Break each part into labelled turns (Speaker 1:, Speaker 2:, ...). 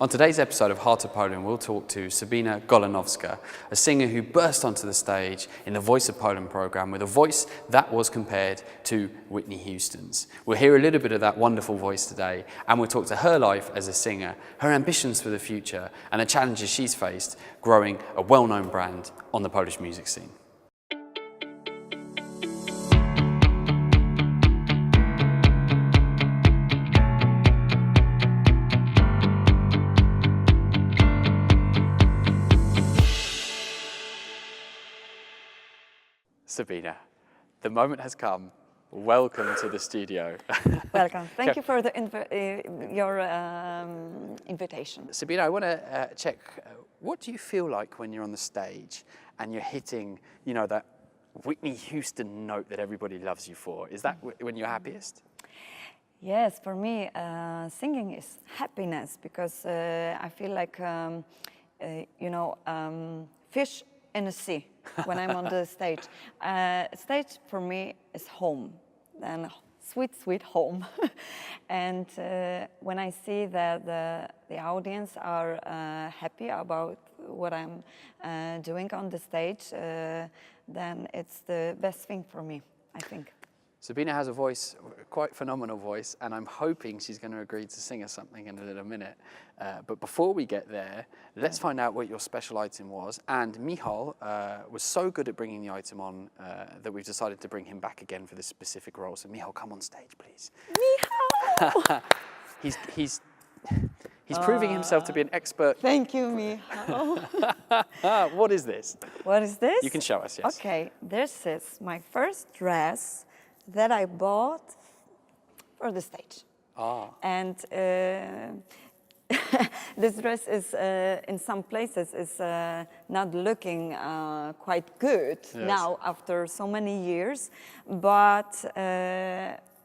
Speaker 1: On today's episode of Heart of Poland, we'll talk to Sabina Golanowska, a singer who burst onto the stage in the Voice of Poland programme with a voice that was compared to Whitney Houston's. We'll hear a little bit of that wonderful voice today, and we'll talk to her life as a singer, her ambitions for the future, and the challenges she's faced growing a well-known brand on the Polish music scene. Sabina, the moment has come. Welcome to the studio.
Speaker 2: Welcome. Thank you for the your invitation.
Speaker 1: Sabina, I want to check, what do you feel like when you're on the stage and you're hitting, you know, that Whitney Houston note that everybody loves you for? Is that when you're happiest?
Speaker 2: Yes, for me, singing is happiness because I feel like, fish in the sea when I'm on the stage. Stage for me is home, and sweet, sweet home. And when I see that the audience are happy about what I'm doing on the stage, then it's the best thing for me, I think.
Speaker 1: Sabina has a voice, quite phenomenal voice, and I'm hoping she's going to agree to sing us something in a little minute. But before we get there, let's find out what your special item was. And Michal was so good at bringing the item on that we've decided to bring him back again for this specific role. So Michal, come on stage, please.
Speaker 2: Michal!
Speaker 1: He's proving himself to be an expert.
Speaker 2: Thank you, Michal.
Speaker 1: What is this?
Speaker 2: What is this?
Speaker 1: You can show us, yes.
Speaker 2: Okay, this is my first dress that I bought for the stage. And this dress is, in some places, is not looking quite good now after so many years. But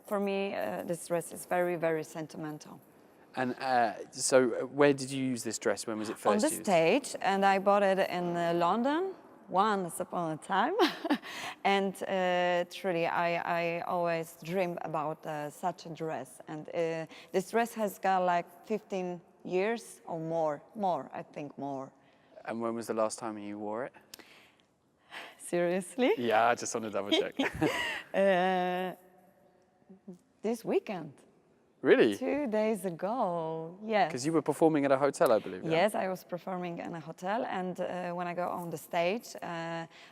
Speaker 2: for me, this dress is very, very sentimental.
Speaker 1: And so where did you use this dress? When was it first used?
Speaker 2: On the stage, and I bought it in London. Once upon a time. And truly, I always dream about such a dress. And this dress has got like 15 years or more, I think more. And
Speaker 1: when was the last time you wore it?
Speaker 2: Seriously?
Speaker 1: Yeah, I just want to double check.
Speaker 2: This weekend.
Speaker 1: Really?
Speaker 2: 2 days ago, yes.
Speaker 1: Because you were performing at a hotel, I believe.
Speaker 2: Yes, I was performing in a hotel, and when I go on the stage,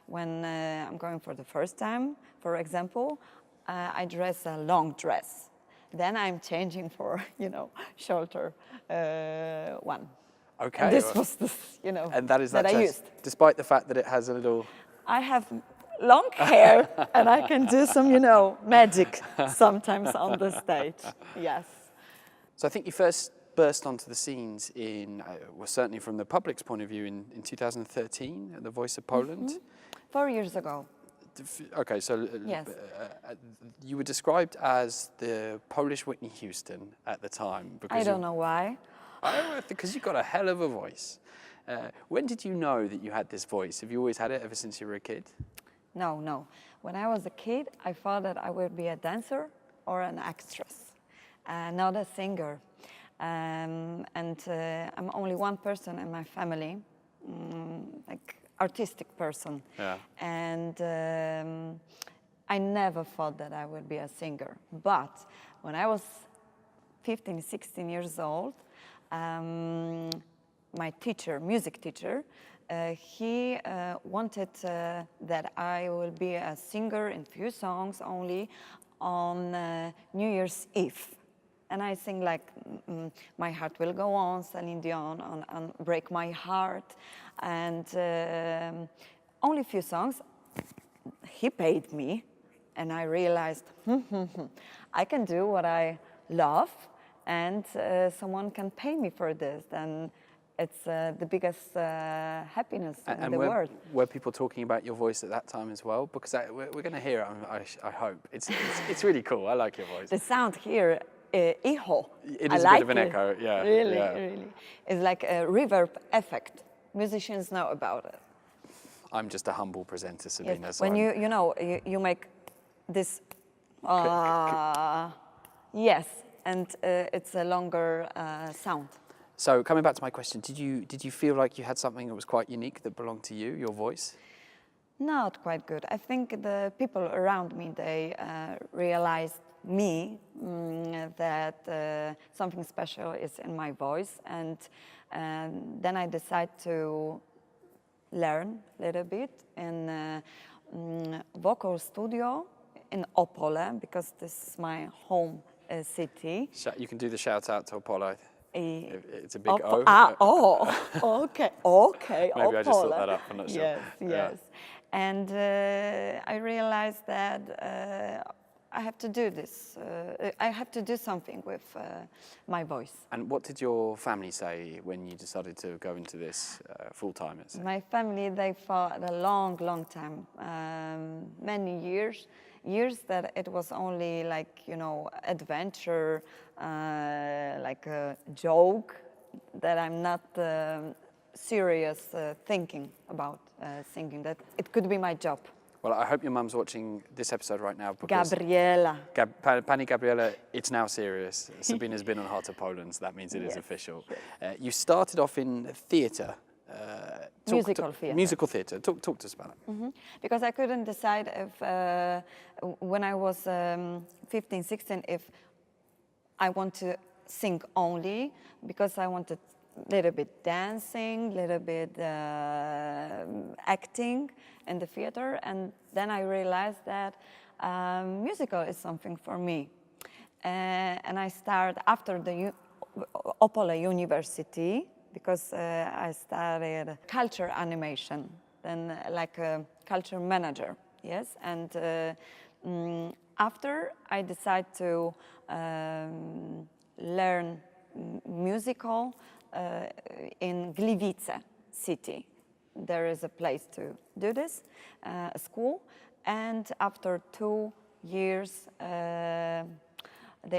Speaker 2: when I'm going for the first time, for example, I dress a long dress. Then I'm changing for, shorter one.
Speaker 1: Okay.
Speaker 2: And this was the,
Speaker 1: and that is
Speaker 2: that
Speaker 1: dress,
Speaker 2: I used.
Speaker 1: Despite the fact that it has a little...
Speaker 2: I have long hair, and I can do some, magic sometimes on the stage, yes.
Speaker 1: So I think you first burst onto the scenes in, well, certainly from the public's point of view, in 2013, at the Voice of Poland.
Speaker 2: 4 years ago.
Speaker 1: Okay, so
Speaker 2: yes.
Speaker 1: You were described as the Polish Whitney Houston at the time.
Speaker 2: Because I don't know why.
Speaker 1: Because you've got a hell of a voice. When did you know that you had this voice? Have you always had it ever since you were a kid?
Speaker 2: No. When I was a kid, I thought that I would be a dancer or an actress, not a singer. And I'm only one person in my family, like artistic person. Yeah. And I never thought that I would be a singer. But when I was 15, 16 years old, my teacher, music teacher, he wanted that I will be a singer in few songs only on New Year's Eve. And I sing like My Heart Will Go On, Celine Dion, on Break My Heart, and only few songs. He paid me, and I realized I can do what I love, and someone can pay me for this. And it's the biggest happiness in the world.
Speaker 1: Were people talking about your voice at that time as well? Because we're going to hear it, I hope. It's really cool. I like your voice.
Speaker 2: The sound here, echo.
Speaker 1: It is a bit of an echo, yeah.
Speaker 2: Really,
Speaker 1: yeah.
Speaker 2: really. It's like a reverb effect. Musicians know about it.
Speaker 1: I'm just a humble presenter, Sabina.
Speaker 2: Yes.
Speaker 1: So
Speaker 2: when you make this, yes, and it's a longer sound.
Speaker 1: So coming back to my question, did you feel like you had something that was quite unique that belonged to you, your voice?
Speaker 2: Not quite good. I think the people around me, they realized me that something special is in my voice, and then I decided to learn a little bit in vocal studio in Opole, because this is my home city.
Speaker 1: You can do the shout out to Apollo. It's a big
Speaker 2: Oppo-
Speaker 1: O.
Speaker 2: okay, okay.
Speaker 1: Maybe I just thought
Speaker 2: Opole.
Speaker 1: that up, I'm not sure.
Speaker 2: Yes,
Speaker 1: Yeah.
Speaker 2: yes. And I realized that I have to do this. I have to do something with my voice.
Speaker 1: And what did your family say when you decided to go into this full time?
Speaker 2: My family, they fought a long, long time, many years that it was only like, you know, adventure, like a joke, that I'm not serious thinking about singing, that it could be my job.
Speaker 1: Well, I hope your mum's watching this episode right now, because
Speaker 2: Gabriela.
Speaker 1: Pani Gabriela, it's now serious. Sabina's been on Heart of Poland, so that means it is
Speaker 2: Yes,
Speaker 1: official.
Speaker 2: yes.
Speaker 1: You started off in theatre.
Speaker 2: Musical theatre.
Speaker 1: Musical theatre. Talk to us about it.
Speaker 2: Mm-hmm. Because I couldn't decide if, when I was 15, 16, if I want to sing only, because I wanted a little bit dancing, little bit acting in the theater, and then I realized that musical is something for me. And I started after the Opole University, because I studied culture animation, then like a culture manager, yes. And after I decided to learn musical in Gliwice city. There is a place to do this, a school, and after 2 years they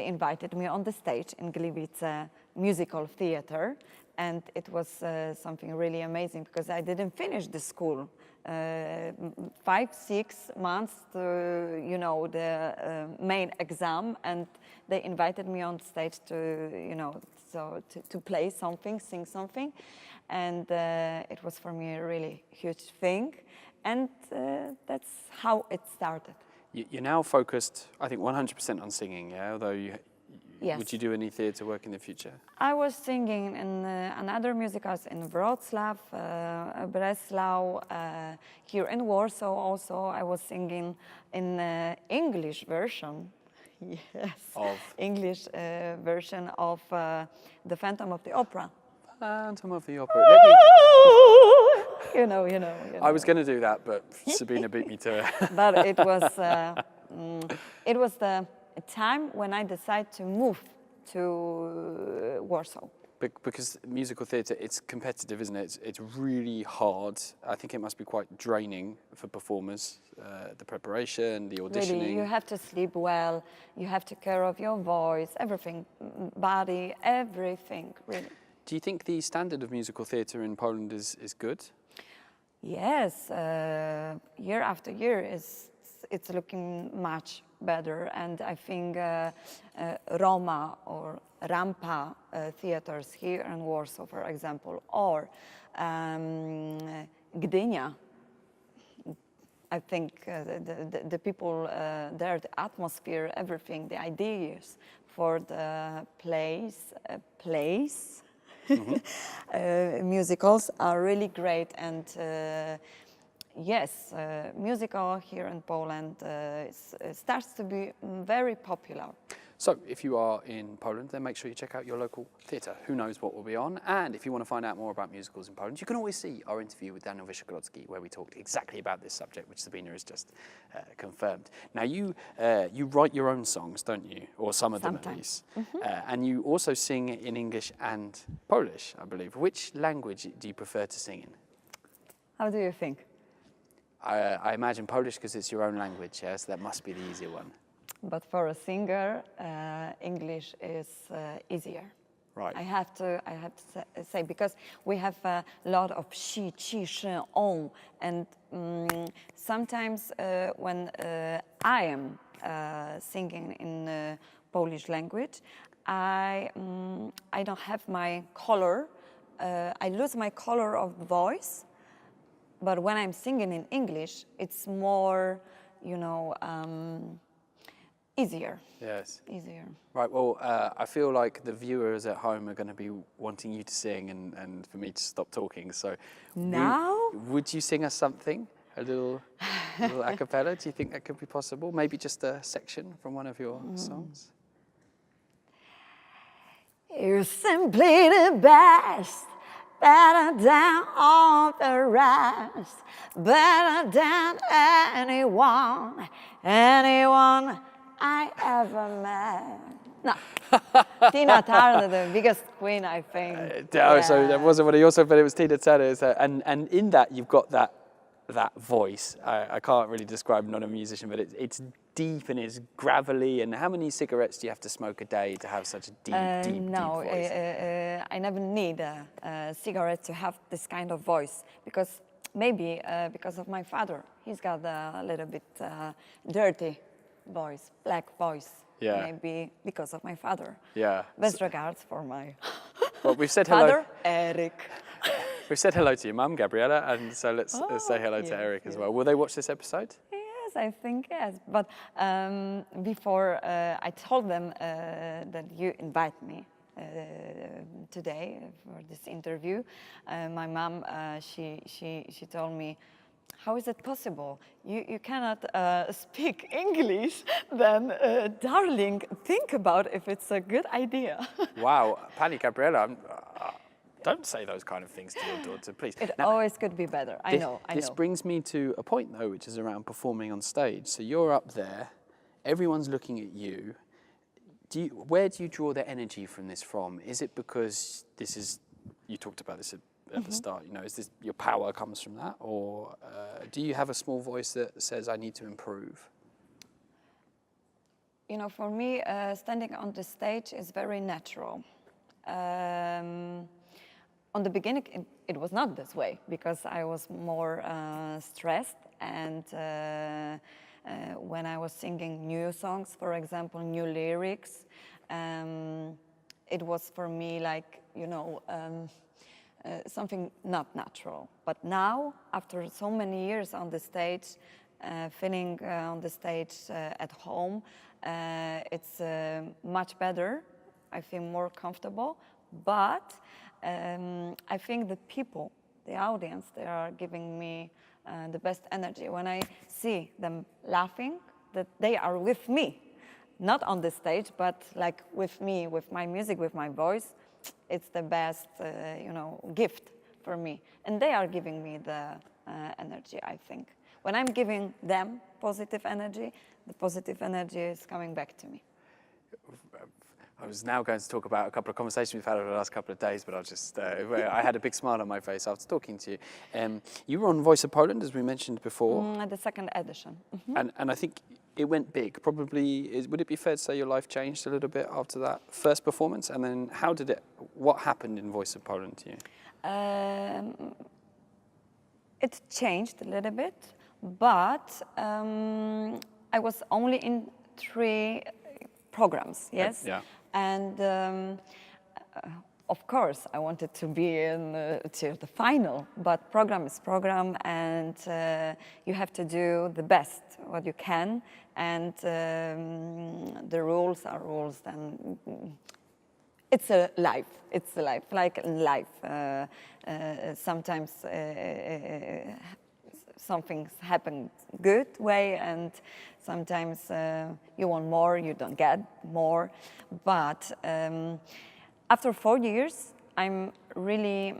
Speaker 2: invited me on the stage in Gliwice musical theater, and it was something really amazing, because I didn't finish the school. 5-6 months to, you know, the main exam, and they invited me on stage to, you know, so to play something, sing something, and it was for me a really huge thing, and that's how it started.
Speaker 1: You're now focused, I think, 100% on singing, yeah? Although
Speaker 2: Yes.
Speaker 1: would you do any theatre work in the future?
Speaker 2: I was singing in another musicals in Wrocław, Breslau, here in Warsaw also. I was singing in English version, yes,
Speaker 1: Of?
Speaker 2: English version of The Phantom of the Opera.
Speaker 1: Phantom of the Opera. Let me...
Speaker 2: You know.
Speaker 1: I was going to do that, but Sabina beat me to it.
Speaker 2: But it was the time when I decided to move to Warsaw.
Speaker 1: Because musical theatre, it's competitive, isn't it? It's really hard. I think it must be quite draining for performers, the preparation, the auditioning.
Speaker 2: Really, you have to sleep well, you have to take care of your voice, everything, body, everything, really.
Speaker 1: Do you think the standard of musical theatre in Poland is good?
Speaker 2: Yes, year after year it's looking much better, and I think Roma or Rampa theaters here in Warsaw, for example, or Gdynia. I think the people there, the atmosphere, everything, the ideas for the plays, musicals are really great, and yes, musical here in Poland starts to be very popular.
Speaker 1: So if you are in Poland, then make sure you check out your local theatre. Who knows what will be on? And if you want to find out more about musicals in Poland, you can always see our interview with Daniel Wyszogrodzki, where we talked exactly about this subject, which Sabina has just confirmed. Now, you write your own songs, don't you? Or some of them at least. And you also sing in English and Polish, I believe. Which language do you prefer to sing in?
Speaker 2: How do you think?
Speaker 1: I imagine Polish, because it's your own language, yes? That must be the easier one.
Speaker 2: But for a singer, English is easier.
Speaker 1: Right.
Speaker 2: I have to say, because we have a lot of she, she, on, and sometimes when I am singing in Polish language, I don't have my color. I lose my color of voice. But when I'm singing in English, it's more, easier.
Speaker 1: Yes.
Speaker 2: Easier.
Speaker 1: Right, well, I feel like the viewers at home are going to be wanting you to sing and for me to stop talking. So,
Speaker 2: Now?
Speaker 1: would you sing us something? A little a cappella? Do you think that could be possible? Maybe just a section from one of your songs?
Speaker 2: You're simply the best, better than all the rest, better than anyone I ever met. No, Tina Turner, the biggest queen, I think.
Speaker 1: So that wasn't what he also, but it was Tina Turner. And in that, you've got that voice. I can't really describe, I'm not a musician, but it's deep and it's gravelly. And how many cigarettes do you have to smoke a day to have such a deep voice?
Speaker 2: I never need a cigarette to have this kind of voice, because maybe because of my father. He's got a little bit dirty voice, black voice.
Speaker 1: Yeah.
Speaker 2: Maybe because of my father.
Speaker 1: Yeah.
Speaker 2: Best regards for my
Speaker 1: Well, we've said hello.
Speaker 2: father, Eric.
Speaker 1: We've said hello to your mum, Gabriella, and so let's say hello to
Speaker 2: yes,
Speaker 1: Eric as well. Will they watch this episode?
Speaker 2: Yes, I think yes. But before I told them that you invite me today for this interview, my mom she told me, how is it possible? You cannot speak English, then darling, think about if it's a good idea.
Speaker 1: Wow, Pani, Gabriella, don't say those kind of things to your daughter, please.
Speaker 2: It
Speaker 1: Now,
Speaker 2: always could be better. I know.
Speaker 1: This brings me to a point, though, which is around performing on stage. So you're up there, everyone's looking at you. Where do you draw the energy from this from? Is it because this is, you talked about this at the start, is this your power comes from that? Or do you have a small voice that says, I need to improve?
Speaker 2: For me, standing on the stage is very natural. On the beginning, it was not this way, because I was more stressed, and when I was singing new songs, for example, new lyrics, it was for me like, something not natural. But now, after so many years on the stage, feeling on the stage at home, it's much better. I feel more comfortable, but I think the people, the audience, they are giving me the best energy. When I see them laughing, that they are with me, not on the stage, but like with me, with my music, with my voice, it's the best, gift for me. And they are giving me the energy, I think. When I'm giving them positive energy, the positive energy is coming back to me.
Speaker 1: I was now going to talk about a couple of conversations we've had over the last couple of days, but I'll just, I had a big smile on my face after talking to you. You were on Voice of Poland, as we mentioned before.
Speaker 2: The second edition.
Speaker 1: And I think it went big. Probably, would it be fair to say your life changed a little bit after that first performance? And then what happened in Voice of Poland to you?
Speaker 2: It changed a little bit, but I was only in 3 programs, yes?
Speaker 1: Yeah.
Speaker 2: And of course, I wanted to be to the final, but program is program, and you have to do the best what you can, and the rules are rules. And it's a life. It's a life, like in life. Sometimes something happens good way, and sometimes you want more, you don't get more. But after 4 years, I'm really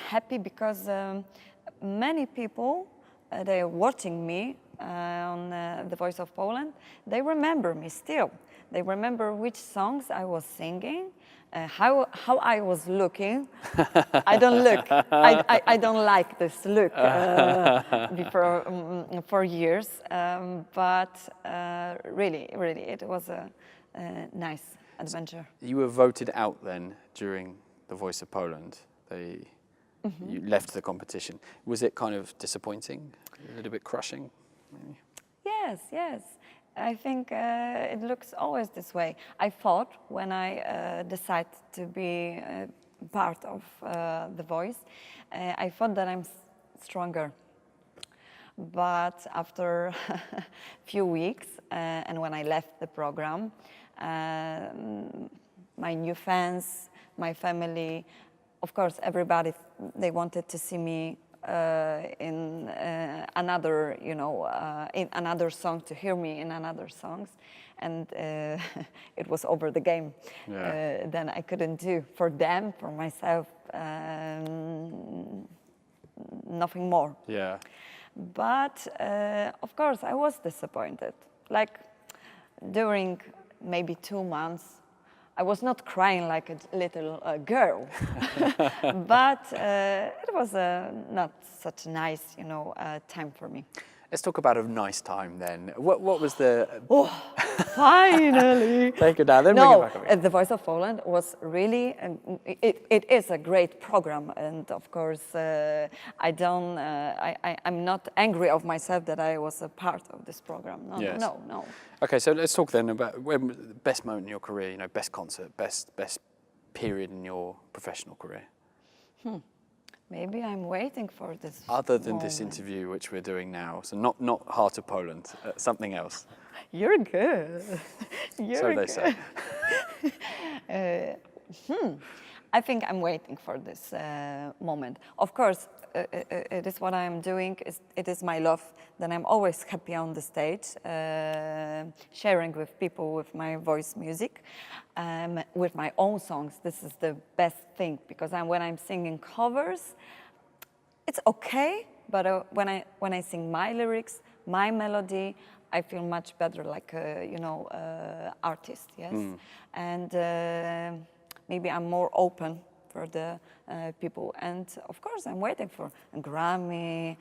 Speaker 2: happy, because many people, they are watching me on The Voice of Poland. They remember me still. They remember which songs I was singing, how I was looking. I don't look. I don't like this look before 4 years. But really, it was a nice adventure.
Speaker 1: You were voted out then during The Voice of Poland. You left the competition. Was it kind of disappointing? A little bit crushing, maybe?
Speaker 2: Yes. I think it looks always this way. I thought when I decided to be part of The Voice, I thought that I'm stronger. But after a few weeks, and when I left the program, my new fans, my family, of course, everybody, they wanted to see me in another, in another song, to hear me in another songs, and it was over the game.
Speaker 1: Yeah.
Speaker 2: Then I couldn't do for them, for myself, nothing more.
Speaker 1: Yeah.
Speaker 2: But of course, I was disappointed. Like during maybe 2 months, I was not crying like a little girl, but it was not such a nice, time for me.
Speaker 1: Let's talk about a nice time then. What was the...
Speaker 2: Oh, finally!
Speaker 1: Take it down, then bring it
Speaker 2: No,
Speaker 1: back up again.
Speaker 2: The Voice of Poland was really, it is a great program, and of course, I'm not angry of myself that I was a part of this program. No,
Speaker 1: Yes.
Speaker 2: no.
Speaker 1: Okay, so let's talk then about when the best moment in your career, best concert, best period in your professional career.
Speaker 2: Maybe I'm waiting for this.
Speaker 1: Other than this
Speaker 2: moment.
Speaker 1: interview, which we're doing now, so not Heart of Poland, something else.
Speaker 2: You're good. You're
Speaker 1: So they
Speaker 2: good.
Speaker 1: say.
Speaker 2: I think I'm waiting for this moment. Of course, it is what I'm doing. It is my love. Then I'm always happy on the stage, sharing with people with my voice music, with my own songs. This is the best thing, because when I'm singing covers, it's okay. But when I sing my lyrics, my melody, I feel much better, like a artist. Yes, and maybe I'm more open for the people. And of course, I'm waiting for a Grammy.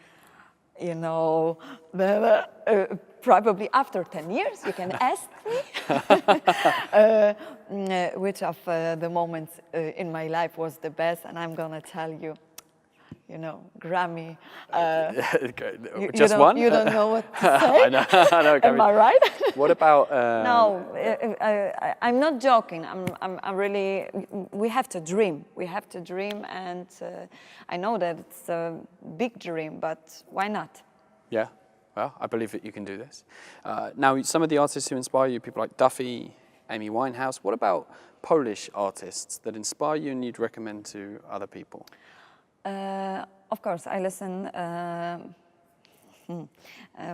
Speaker 2: Probably after 10 years, you can ask me which of the moments in my life was the best, and I'm gonna tell you. Grammy.
Speaker 1: Just one?
Speaker 2: You don't know what to say?
Speaker 1: I know.
Speaker 2: Am I right?
Speaker 1: What about?
Speaker 2: No, I'm not joking. I'm really. We have to dream. We have to dream, and I know that it's a big dream, but why not?
Speaker 1: Yeah. Well, I believe that you can do this. Now, some of the artists who inspire you, people like Duffy, Amy Winehouse. What about Polish artists that inspire you and you'd recommend to other people?
Speaker 2: Of course, I listen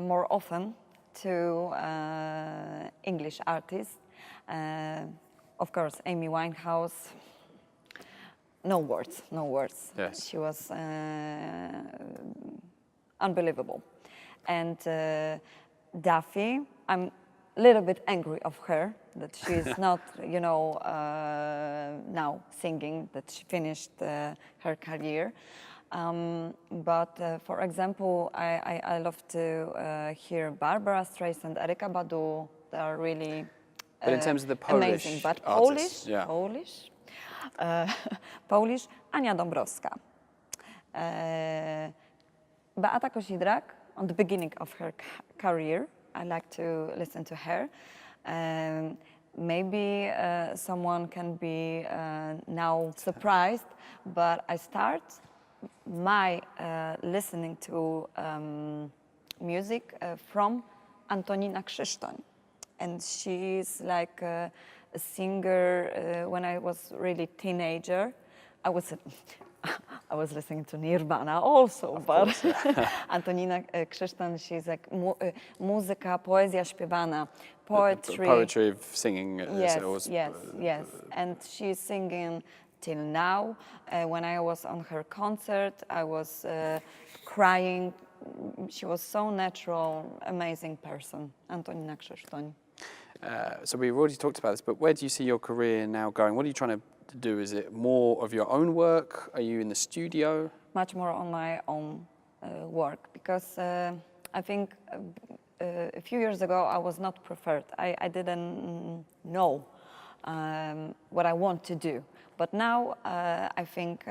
Speaker 2: more often to English artists. Of course, Amy Winehouse. No words.
Speaker 1: Yes.
Speaker 2: She was unbelievable. And Duffy, I'm a little bit angry of her that she's not, now singing, that she finished her career. But for example, I love to hear Barbara Streisand, Erykah Badu. They are really
Speaker 1: But in terms of the Polish
Speaker 2: amazing. But
Speaker 1: artists, yeah.
Speaker 2: Polish, Ania Dąbrowska. Beata Kozidrak, on the beginning of her career, I like to listen to her. Maybe someone can be now surprised, but I start my listening to music from Antonina Krzysztoń. And she's like a singer. When I was really teenager, I was listening to Nirvana also, but Antonina Krzysztoń, she's like muzyka, poezja śpiewana, poetry.
Speaker 1: Poetry of singing.
Speaker 2: Yes. And she's singing till now. When I was on her concert, I was crying. She was so natural, amazing person, Antonina Krzysztoń.
Speaker 1: So we've already talked about this, but where do you see your career now going? What are you trying to do? Is it more of your own work? Are you in the studio?
Speaker 2: Much more on my own work, because I think a few years ago I was not preferred. I didn't know what I want to do. But now I think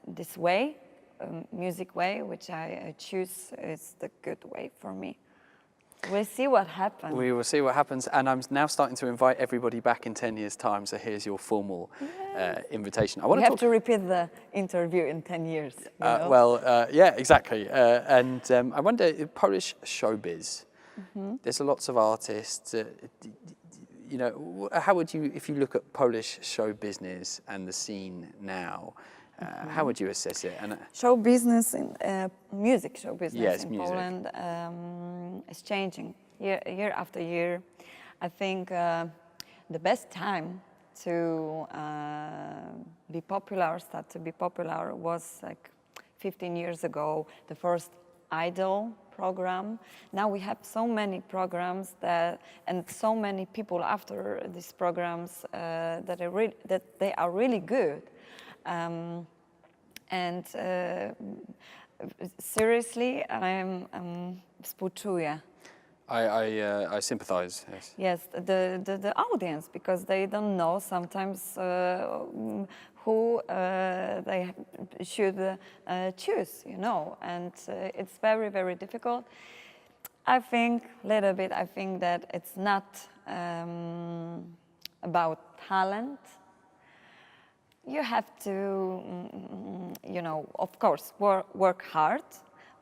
Speaker 2: this way, music way, which I choose, is the good way for me. We'll see what happens.
Speaker 1: We will see what happens, and I'm now starting to invite everybody back in 10 years' time, so here's your formal invitation. I want
Speaker 2: We have to repeat the interview in 10 years. You know?
Speaker 1: Well, yeah, exactly. And I wonder, Polish showbiz, there's lots of artists, you know, how would you, if you look at Polish show business and the scene now, how would you assess it? And
Speaker 2: show business, in, music show business
Speaker 1: yes,
Speaker 2: in
Speaker 1: music.
Speaker 2: Poland is changing year after year. I think the best time to be popular, start to be popular, was like 15 years ago, the first Idol program. Now we have so many programs and so many people after these programs that they are really good. And seriously, I'm współczuję.
Speaker 1: I sympathise, yes.
Speaker 2: Yes, the audience, because they don't know sometimes who they should choose, you know, and it's very, very difficult. I think that it's not about talent. You have to, you know, of course, work hard,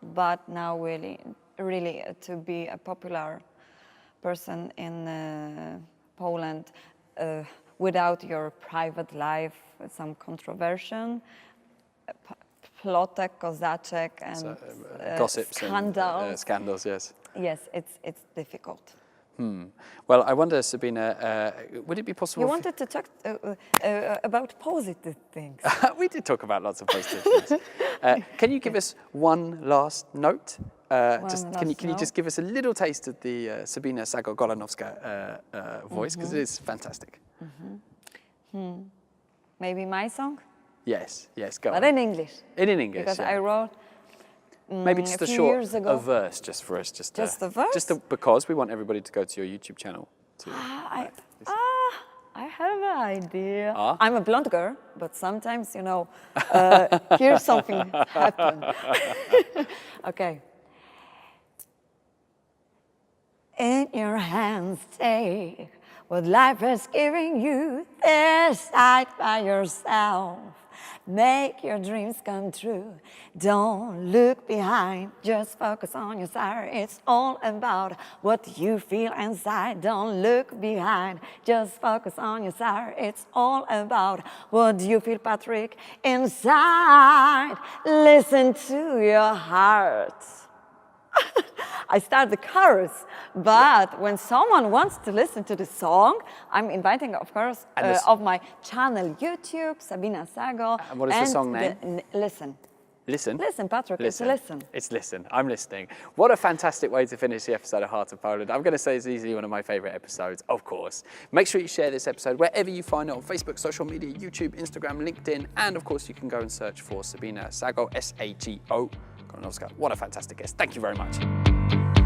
Speaker 2: but now really to be a popular person in Poland without your private life, some controversy, plotek, kozaczek, and
Speaker 1: gossips
Speaker 2: scandals.
Speaker 1: And scandals, yes.
Speaker 2: Yes, it's difficult.
Speaker 1: Well, I wonder, Sabina, would it be possible?
Speaker 2: You wanted to talk about positive things.
Speaker 1: We did talk about lots of positive things. Can you give us one last note? Can you just give us a little taste of the Sabina Sago Golanowska voice, because it is fantastic.
Speaker 2: Maybe my song?
Speaker 1: Yes, go
Speaker 2: but
Speaker 1: on.
Speaker 2: in English.
Speaker 1: In English,
Speaker 2: Because
Speaker 1: yeah.
Speaker 2: I wrote
Speaker 1: maybe just
Speaker 2: a few years ago.
Speaker 1: a verse just for us. Just
Speaker 2: a verse?
Speaker 1: Because we want everybody to go to your YouTube channel.
Speaker 2: I have an idea.
Speaker 1: Ah?
Speaker 2: I'm a blonde girl, but sometimes, you know, here's something happen. Okay. In your hands, take what life is giving you. There, side by yourself. Make your dreams come true. Don't look behind, just focus on your side. It's all about what you feel inside. Don't look behind, just focus on your side. It's all about what you feel, Patrick, inside. Listen to your heart. I start the chorus, but when someone wants to listen to the song, I'm inviting, of course, of my channel YouTube, Sabina Sago.
Speaker 1: And what is the song name?
Speaker 2: Listen.
Speaker 1: Listen?
Speaker 2: Listen, Patrick, it's Listen.
Speaker 1: It's Listen. I'm listening. What a fantastic way to finish the episode of Heart of Poland. I'm going to say it's easily one of my favourite episodes, of course. Make sure you share this episode wherever you find it, on Facebook, social media, YouTube, Instagram, LinkedIn, and of course you can go and search for Sabina Sago, S-A-G-O Golanowska. What a fantastic guest. Thank you very much.